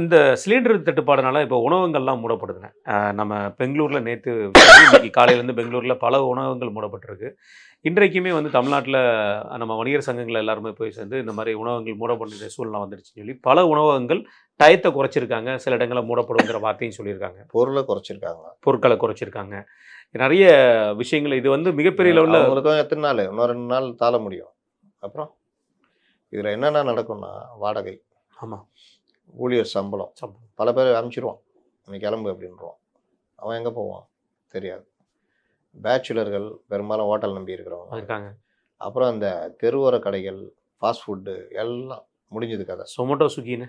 இந்த சிலிண்டர் தட்டுப்பாடுனால இப்போ உணவகங்கள்லாம் மூடப்படுதுங்க. நம்ம பெங்களூர்ல நேத்து இன்னைக்கு காலையிலேருந்து பெங்களூர்ல பல உணவகங்கள் மூடப்பட்டிருக்கு. இன்றைக்குமே வந்து தமிழ்நாட்ல நம்ம வணிகர் சங்கங்கள் எல்லாருமே போய் சேர்ந்து இந்த மாரி உணவகங்கள் மூட வேண்டிய சூழ்நிலை வந்துடுச்சுன்னு சொல்லி, பல உணவகங்கள் டயத்த குறைச்சிருக்காங்க. சில இடங்கள்ல மூடப்படுங்கிற வார்த்தையும் சொல்லியிருக்காங்க. பொருள குறைச்சிருக்காங்களா? பொருட்கள குறைச்சிருக்காங்க. நெறைய விஷயங்கள் இது வந்து மிகப்பெரிய லெவல்ல அவங்களுக்கும் எத்தன நாளு? இன்னும் 2 நாள் தாழ முடியும். அப்புறம் இதுல என்னென்ன நடக்கும்னா, வாடகை, ஆமா. ஊழியர் சம்பளம். சம்பளம். பல பேர் அனுப்பிச்சுருவான். "நீ கிளம்பு" அப்படின்ருவான். அவன் எங்க போவான்? தெரியாது. பேச்சுலர்கள் பெரும்பாலும் ஹோட்டல் நம்பி இருக்கிறவங்க. இருக்காங்க. அப்புறம் அந்த தெருவோர கடைகள், ஃபாஸ்ட் ஃபுட்டு எல்லாம் முடிஞ்சது கதை. Zomato, Swiggyன்னு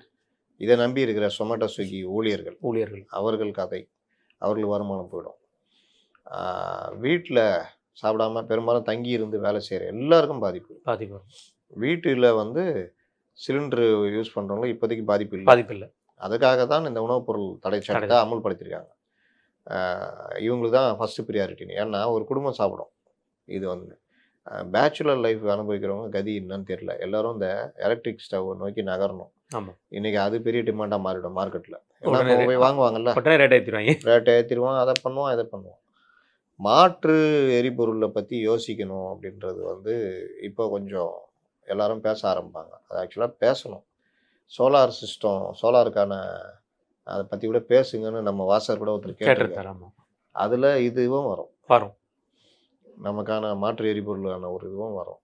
இத நம்பி இருக்கிற Zomato, Swiggy ஊழியர்கள், ஊழியர்கள். அவர்கள் கதை. அவர்கள் வருமானம் போயிடும். வீட்ல சாப்பிடாம பெரும்பாலும் தங்கி இருந்து வேலை செய்ற எல்லாருக்கும் பாதிப்பு. பாதிப்பு. வீட்டில வந்து சிலிண்டர் யூஸ் பண்றவங்களுக்கு இப்போதைக்கு பாதிப்பு இல்ல. பாதிப்பு இல்ல. அதுக்காக தான் இந்த உணவுப் பொருள் தடை சட்டத்த தடை. அமுல்படுத்தியிருக்காங்க. இவங்களுக்கு தான் ஃபர்ஸ்ட் பிரியாரிட்டின்னு. ஏன்னா ஒரு குடும்பம் சாப்பிடும். இது வந்து பேச்சுலர் லைஃப் அனுபவிக்கிறவங்க கதி என்னன்னு தெரியல. எல்லாரும் இந்த எலக்ட்ரிக் ஸ்டவ் நோக்கி நகரணும். ஆமா. இன்னைக்கு அது பெரிய டிமாண்டா மாறிடும் மார்க்கெட்ல. உடனே எல்லாரும் போய் வாங்குவாங்கல்ல. உடனே ரேட் ஏத்திருவாங்க. ரேட் ஏத்திருவான், அத பண்ணுவான், இத பண்ணுவான். மாற்று எரிபொருள பத்தி யோசிக்கணும் அப்படின்றது வந்து இப்போ கொஞ்சம் எல்லாரும் பேச ஆரம்பிப்பாங்க. அது ஆக்சுவலா பேசணும். சோலார் சிஸ்டம், சோலாருக்கான அத பத்தி கூட பேசுங்கன்னு நம்ம வாசகர் கூட ஒருத்தர் கேட்டிருக்காரு. கேட்டிருக்காரு. ஆமா. அதுல இதுவும் வரும். வரும். நமக்கான மாற்று எரிபொருளான ஒரு இதுவும் வரும்.